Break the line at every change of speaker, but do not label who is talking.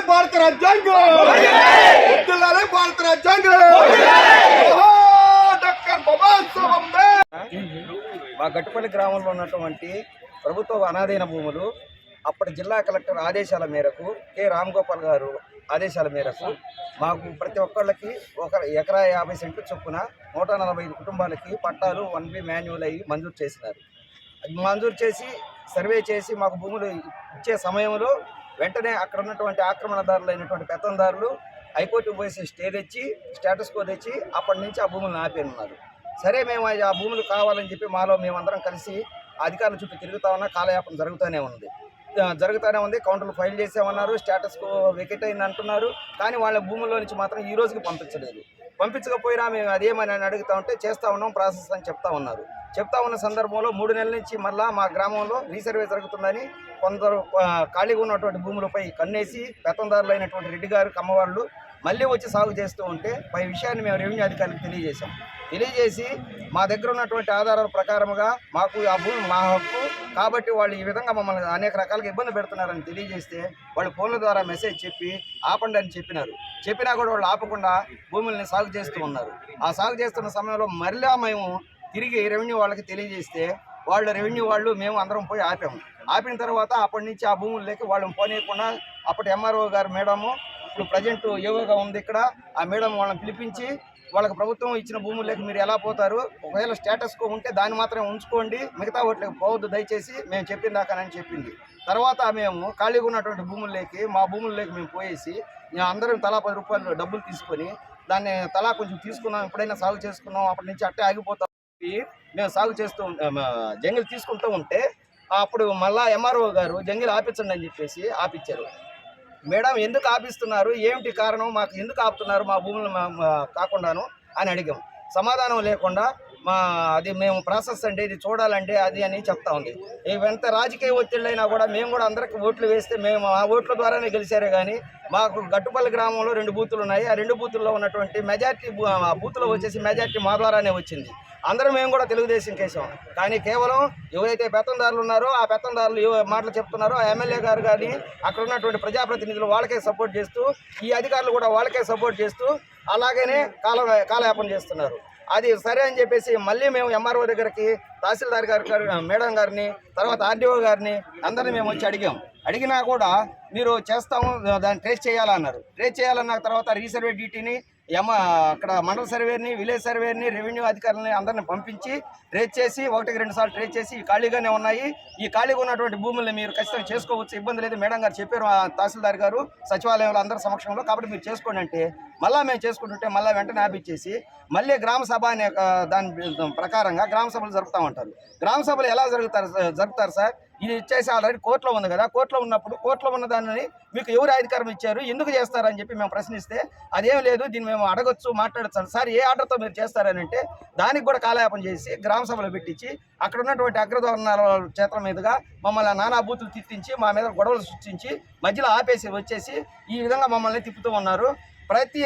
భారత రాజ్యాంగం భారత రాజ్యాంగం
మా గట్టుపల్లి గ్రామంలో ఉన్నటువంటి ప్రభుత్వ అనాధీన భూములు అప్పటి జిల్లా కలెక్టర్ ఆదేశాల మేరకు కె రామ్గోపాల్ గారు ఆదేశాల మేరకు మాకు ప్రతి ఒక్కళ్ళకి ఒక ఎకరా 50 సెంట్లు చొప్పున 145 కుటుంబాలకి పట్టాలు 1B మాన్యువల్ అయ్యి మంజూరు చేసినారు. మంజూరు చేసి సర్వే చేసి మాకు భూములు ఇచ్చే సమయంలో వెంటనే అక్కడ ఉన్నటువంటి ఆక్రమణదారులు అయినటువంటి పెత్తందారులు హైకోర్టుకు పోయి స్టే తెచ్చి స్టేటస్ కో తెచ్చి అప్పటి నుంచి ఆ భూములను ఆపేస్తున్నారు. సరే మేము ఆ భూములు కావాలని చెప్పి మాలో మేమందరం కలిసి అధికారుల చుట్టూ తిరుగుతా ఉన్నా కాలయాపన జరుగుతూనే ఉంది. కౌంటర్లు ఫైల్ చేసామన్నారు, స్టేటస్ వెకెట్ అయింది అంటున్నారు. కానీ వాళ్ళ భూముల్లో నుంచి మాత్రం ఈ రోజుకి పంపించలేదు. పంపించకపోయినా మేము అదేమని అడుగుతా ఉంటే చేస్తూ ఉన్నాం ప్రాసెస్ అని చెప్తా ఉన్నారు. చెప్తా ఉన్న సందర్భంలో 3 నెలల నుంచి మళ్ళీ మా గ్రామంలో రీసర్వే జరుగుతుందని కొందరు ఖాళీగా ఉన్నటువంటి భూములపై కన్నేసి పెత్తందారులు అయినటువంటి రెడ్డి గారు కమ్మవాళ్ళు మళ్ళీ వచ్చి సాగు చేస్తూ ఉంటే పై విషయాన్ని మేము రెవెన్యూ అధికారులకు తెలియజేసి మా దగ్గర ఉన్నటువంటి ఆధారాల ప్రకారముగా మాకు ఆ భూమి మా హక్కు కాబట్టి వాళ్ళు ఈ విధంగా మమ్మల్ని అనేక రకాలుగా ఇబ్బంది పెడుతున్నారని తెలియజేస్తే వాళ్ళు ఫోన్ల ద్వారా మెసేజ్ చెప్పి ఆపండి అని చెప్పినా కూడా వాళ్ళు ఆపకుండా భూముల్ని సాగు చేస్తూ ఉన్నారు. ఆ సాగు చేస్తున్న సమయంలో మరలా మేము తిరిగి రెవెన్యూ వాళ్ళకి తెలియజేస్తే రెవెన్యూ వాళ్ళు మేము అందరం పోయి ఆపిన తర్వాత అప్పటి నుంచి ఆ భూముల్లోకి వాళ్ళని పోనీయకుండా అప్పటి ఎంఆర్ఓ గారు మేడము ఇప్పుడు ప్రజెంట్ ఏవోగా ఉంది ఇక్కడ ఆ మేడం వాళ్ళని పిలిపించి వాళ్ళకి ప్రభుత్వం ఇచ్చిన భూముల్లోకి మీరు ఎలా పోతారు, ఒకవేళ స్టేటస్ కో ఉంటే దాన్ని మాత్రమే ఉంచుకోండి, మిగతా వాటికి పోవద్దు దయచేసి మేము చెప్పిన దాకానని చెప్పింది. తర్వాత మేము ఖాళీగా ఉన్నటువంటి మా భూముల్లోకి మేము పోయేసి అందరం తలా 10 రూపాయలు డబ్బులు తీసుకొని దాన్ని తలా కొంచెం తీసుకున్నాం, ఎప్పుడైనా సాగు చేసుకున్నాం, అప్పటి నుంచి అట్టే ఆగిపోతాం. మేము సాగు చేస్తూ జంగిల్ తీసుకుంటూ ఉంటే అప్పుడు మళ్ళా ఎంఆర్ఓ గారు జంగిల్ ఆపించండి అని చెప్పేసి ఆపించారు. మేడం ఎందుకు ఆపిస్తున్నారు, ఏమిటి కారణం, మాకు ఎందుకు ఆపుతున్నారు మా భూములు కాకుండాను అని అడిగాం. సమాధానం లేకుండా అది మేము ప్రాసెస్ అంటే ఇది చూడాలంటే అది అని చెప్తా ఉంది. ఎంత రాజకీయ ఒత్తిళ్ళైనా కూడా మేము కూడా అందరికి ఓట్లు వేస్తే మేము ఆ ఓట్ల ద్వారానే గెలిచారే కానీ మాకు గట్టుపల్లి గ్రామంలో 2 బూతులు ఉన్నాయి. ఆ 2 బూతుల్లో ఉన్నటువంటి మెజార్టీ బూతులో వచ్చేసి మెజార్టీ మా ద్వారానే వచ్చింది. అందరం మేము కూడా తెలుగుదేశం కేసాం. కానీ కేవలం ఎవరైతే పెత్తందారులు ఉన్నారో ఆ పెత్తందారులు మాటలు చెప్తున్నారో ఆ ఎమ్మెల్యే గారు కానీ అక్కడ ఉన్నటువంటి ప్రజాప్రతినిధులు వాళ్ళకే సపోర్ట్ చేస్తూ ఈ అధికారులు కూడా వాళ్ళకే సపోర్ట్ చేస్తూ అలాగనే కాలయాపన చేస్తున్నారు. అది సరే అని చెప్పేసి మళ్ళీ మేము ఎంఆర్ఓ దగ్గరికి తహసీల్దార్ గారు మేడం గారిని తర్వాత ఆర్డీఓ గారిని అందరినీ మేము వచ్చి అడిగినా కూడా మీరు చేస్తాము దాన్ని ట్రేస్ చేయాలన్నారు. ట్రేస్ చేయాలన్న తర్వాత రీసర్వే డ్యూటీని అక్కడ మండల సర్వేని విలేజ్ సర్వేని రెవెన్యూ అధికారులని అందరిని పంపించి ట్రేస్ చేసి 1-2 సార్లు ట్రేస్ చేసి ఖాళీగానే ఉన్నాయి, ఈ ఖాళీగా ఉన్నటువంటి భూముల్ని మీరు ఖచ్చితంగా చేసుకోవచ్చు, ఇబ్బంది లేదు, మేడం గారు చెప్పారు తహసీల్దార్ గారు సచివాలయంలో అందరి సమక్షంలో, కాబట్టి మీరు చేసుకోండి అంటే మళ్ళీ మేము చేసుకుంటుంటే మళ్ళీ వెంటనే ఆపిచ్చేసి మళ్ళీ గ్రామ సభ అనే దాని ప్రకారంగా గ్రామ సభలు జరుపుతామంటారు. గ్రామ సభలు ఎలా జరుపుతారు సార్, ఇది ఇచ్చేసి ఆల్రెడీ కోర్టులో ఉంది కదా, కోర్టులో ఉన్నప్పుడు కోర్టులో ఉన్న దానిని మీకు ఎవరు అధికారం ఇచ్చారు, ఎందుకు చేస్తారని చెప్పి మేము ప్రశ్నిస్తే అదేం లేదు దీన్ని మేము అడగొచ్చు మాట్లాడచ్చు సార్, ఏ ఆర్డర్తో మీరు చేస్తారని అంటే దానికి కూడా కాలయాపన చేసి గ్రామ సభలు పెట్టించి అక్కడ ఉన్నటువంటి అగ్రవర్ణాల చేతుల మీదుగా మమ్మల్ని నానా బూతులు తిట్టించి మా మీద గొడవలు సృష్టించి మధ్యలో ఆపేసి వచ్చేసి ఈ విధంగా మమ్మల్ని తిప్పుతూ ఉన్నారు. ప్రతి